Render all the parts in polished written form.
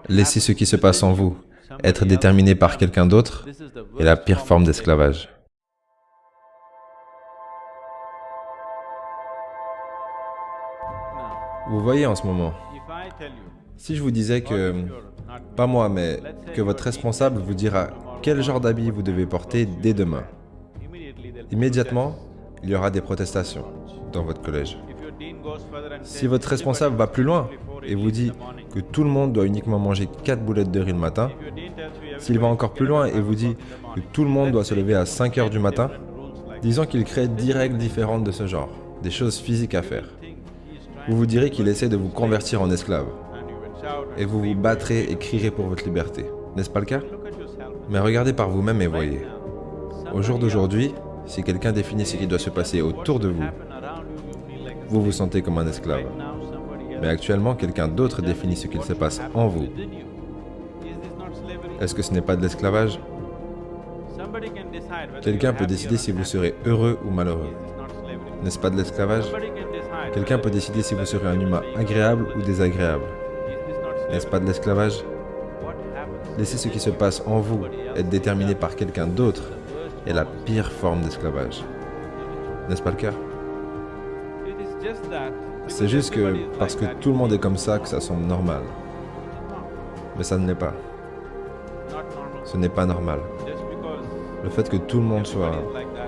Laissez ce qui se passe en vous être déterminé par quelqu'un d'autre est la pire forme d'esclavage. Vous voyez en ce moment, si je vous disais que, pas moi, mais que votre responsable vous dira quel genre d'habit vous devez porter dès demain, immédiatement, il y aura des protestations dans votre collège. Si votre responsable va plus loin et vous dit que tout le monde doit uniquement manger 4 boulettes de riz le matin, s'il va encore plus loin et vous dit que tout le monde doit se lever à 5 heures du matin, disons qu'il crée 10 règles différentes de ce genre, des choses physiques à faire. Vous vous direz qu'il essaie de vous convertir en esclave. Et vous vous battrez et crierez pour votre liberté. N'est-ce pas le cas? Mais regardez par vous-même et voyez. Au jour d'aujourd'hui, si quelqu'un définit ce qui doit se passer autour de vous, vous vous sentez comme un esclave. Mais actuellement, quelqu'un d'autre définit ce qu'il se passe en vous. Est-ce que ce n'est pas de l'esclavage? Quelqu'un peut décider si vous serez heureux ou malheureux. N'est-ce pas de l'esclavage? Quelqu'un peut décider si vous serez un humain agréable ou désagréable. N'est-ce pas de l'esclavage? Laisser ce qui se passe en vous être déterminé par quelqu'un d'autre est la pire forme d'esclavage. N'est-ce pas le cas? C'est juste que parce que tout le monde est comme ça que ça semble normal. Mais ça ne l'est pas. Ce n'est pas normal. Le fait que tout le monde soit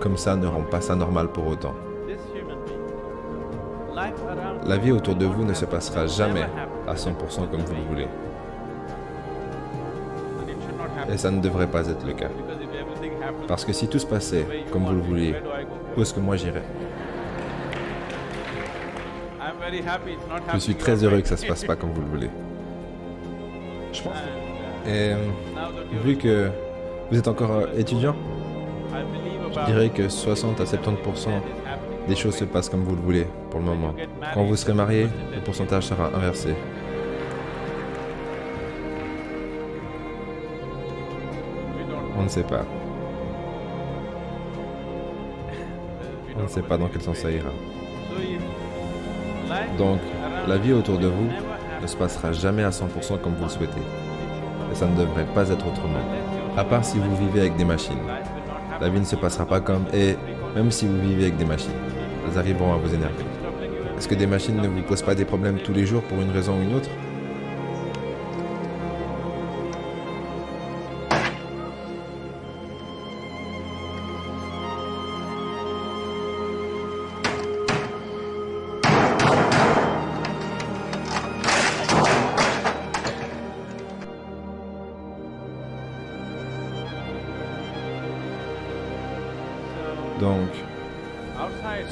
comme ça ne rend pas ça normal pour autant. La vie autour de vous ne se passera jamais à 100% comme vous le voulez. Et ça ne devrait pas être le cas. Parce que si tout se passait comme vous le vouliez, où est-ce que moi j'irais? Je suis très heureux que ça ne se passe pas comme vous le voulez. Je pense. Et vu que vous êtes encore étudiant, je dirais que 60 à 70% des choses se passent comme vous le voulez pour le moment. Quand vous serez marié, le pourcentage sera inversé. On ne sait pas. On ne sait pas dans quel sens ça ira. Donc, la vie autour de vous ne se passera jamais à 100% comme vous le souhaitez. Et ça ne devrait pas être autrement. À part si vous vivez avec des machines. La vie ne se passera pas comme... Et même si vous vivez avec des machines, elles arriveront à vous énerver. Est-ce que des machines ne vous posent pas des problèmes tous les jours pour une raison ou une autre? Donc,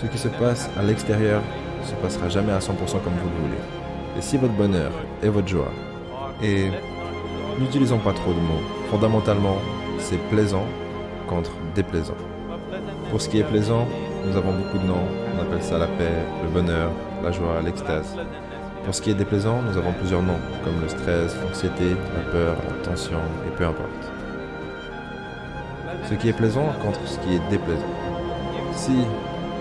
ce qui se passe à l'extérieur ne se passera jamais à 100% comme vous le voulez. Et si votre bonheur est votre joie, et n'utilisons pas trop de mots, fondamentalement, c'est plaisant contre déplaisant. Pour ce qui est plaisant, nous avons beaucoup de noms, on appelle ça la paix, le bonheur, la joie, l'extase. Pour ce qui est déplaisant, nous avons plusieurs noms, comme le stress, l'anxiété, la peur, la tension, et peu importe. Ce qui est plaisant contre ce qui est déplaisant. Si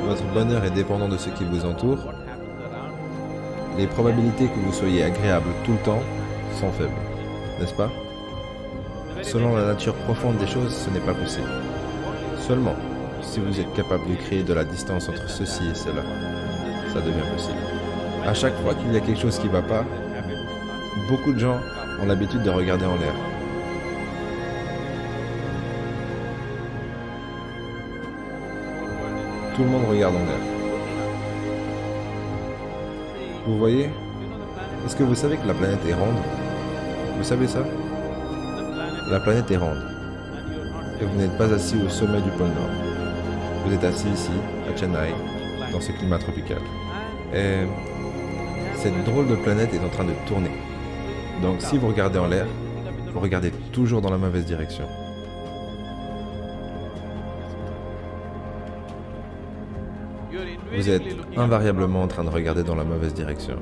votre bonheur est dépendant de ce qui vous entoure, les probabilités que vous soyez agréable tout le temps sont faibles, n'est-ce pas? Selon la nature profonde des choses, ce n'est pas possible. Seulement, si vous êtes capable de créer de la distance entre ceci et cela, ça devient possible. À chaque fois qu'il y a quelque chose qui ne va pas, beaucoup de gens ont l'habitude de regarder en l'air. Tout le monde regarde en l'air. Vous voyez? Est-ce que vous savez que la planète est ronde? Vous savez ça? La planète est ronde. Et vous n'êtes pas assis au sommet du pôle Nord. Vous êtes assis ici, à Chennai, dans ce climat tropical. Et cette drôle de planète est en train de tourner. Donc si vous regardez en l'air, vous regardez toujours dans la mauvaise direction. Vous êtes invariablement en train de regarder dans la mauvaise direction.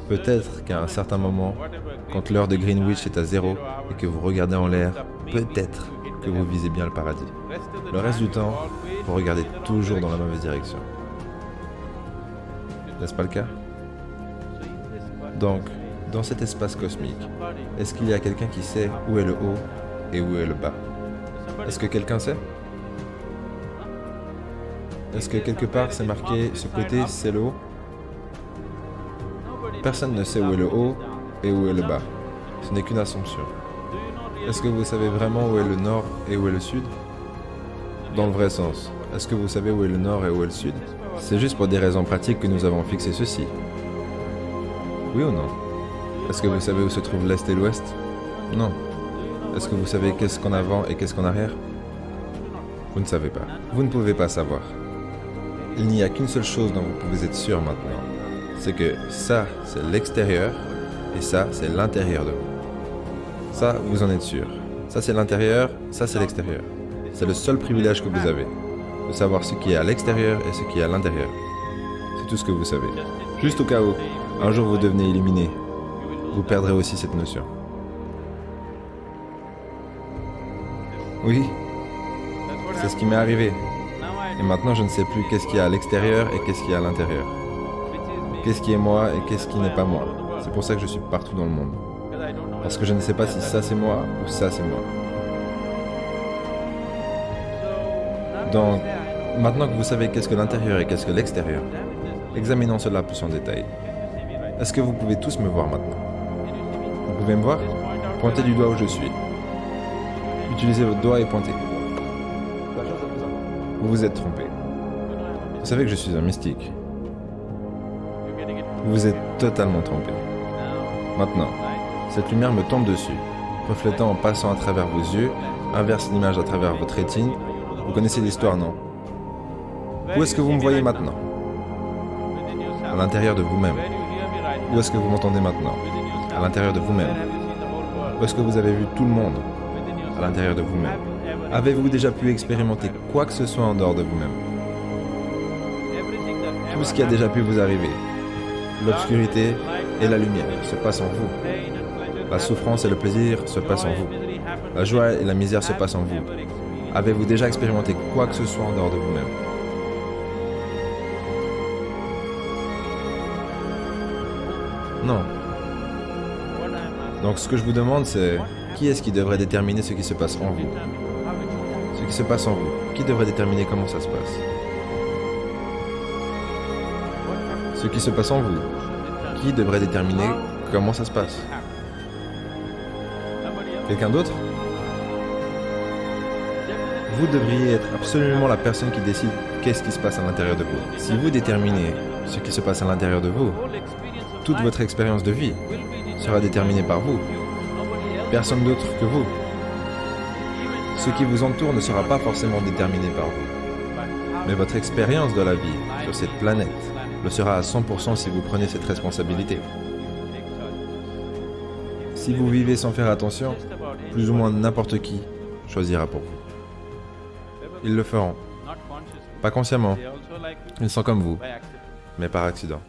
Peut-être qu'à un certain moment, quand l'heure de Greenwich est à 0 et que vous regardez en l'air, peut-être que vous visez bien le paradis. Le reste du temps, vous regardez toujours dans la mauvaise direction. N'est-ce pas le cas? Donc, Dans cet espace cosmique, est-ce qu'il y a quelqu'un qui sait où est le haut et où est le bas? Est-ce que quelqu'un sait? Est-ce que quelque part c'est marqué ce côté c'est le haut? Personne ne sait où est le haut et où est le bas. Ce n'est qu'une assumption. Est-ce que vous savez vraiment où est le nord et où est le sud? Dans le vrai sens, est-ce que vous savez où est le nord et où est le sud? C'est juste pour des raisons pratiques que nous avons fixé ceci. Oui ou non? Est-ce que vous savez où se trouvent l'est et l'ouest? Non. Est-ce que vous savez qu'est-ce qu'en avant et qu'est-ce qu'en arrière? Vous ne savez pas. Vous ne pouvez pas savoir. Il n'y a qu'une seule chose dont vous pouvez être sûr maintenant. C'est que ça, c'est l'extérieur et ça, c'est l'intérieur de vous. Ça, vous en êtes sûr. Ça, c'est l'intérieur, ça, c'est l'extérieur. C'est le seul privilège que vous avez, de savoir ce qui est à l'extérieur et ce qui est à l'intérieur. C'est tout ce que vous savez. Juste au cas où, un jour vous devenez illuminé, vous perdrez aussi cette notion. Oui, c'est ce qui m'est arrivé. Et maintenant, je ne sais plus qu'est-ce qu'il y a à l'extérieur et qu'est-ce qu'il y a à l'intérieur. Qu'est-ce qui est moi et qu'est-ce qui n'est pas moi. C'est pour ça que je suis partout dans le monde. Parce que je ne sais pas si ça c'est moi ou ça c'est moi. Donc, maintenant que vous savez qu'est-ce que l'intérieur et qu'est-ce que l'extérieur, examinons cela plus en détail. Est-ce que vous pouvez tous me voir maintenant? Vous pouvez me voir? Pointez du doigt où je suis. Utilisez votre doigt et pointez. Vous vous êtes trompé. Vous savez que je suis un mystique. Vous vous êtes totalement trompé. Maintenant, cette lumière me tombe dessus, reflétant en passant à travers vos yeux, inverse l'image à travers votre rétine. Vous connaissez l'histoire, non? Où est-ce que vous me voyez maintenant? À l'intérieur de vous-même. Où est-ce que vous m'entendez maintenant? À l'intérieur de vous-même. Où est-ce que vous avez vu tout le monde? À l'intérieur de vous-même. Avez-vous déjà pu expérimenter quoi que ce soit en dehors de vous-même? Tout ce qui a déjà pu vous arriver, l'obscurité et la lumière se passent en vous. La souffrance et le plaisir se passent en vous. La joie et la misère se passent en vous. Avez-vous déjà expérimenté quoi que ce soit en dehors de vous-même? Non. Donc ce que je vous demande c'est, qui est-ce qui devrait déterminer ce qui se passe en vous? Ce qui se passe en vous, qui devrait déterminer comment ça se passe? Ce qui se passe en vous, qui devrait déterminer comment ça se passe? Quelqu'un d'autre? Vous devriez être absolument la personne qui décide qu'est-ce qui se passe à l'intérieur de vous. Si vous déterminez ce qui se passe à l'intérieur de vous, toute votre expérience de vie sera déterminée par vous. Personne d'autre que vous. Ce qui vous entoure ne sera pas forcément déterminé par vous. Mais votre expérience de la vie sur cette planète le sera à 100% si vous prenez cette responsabilité. Si vous vivez sans faire attention, plus ou moins n'importe qui choisira pour vous. Ils le feront. Pas consciemment. Ils sont comme vous, mais par accident.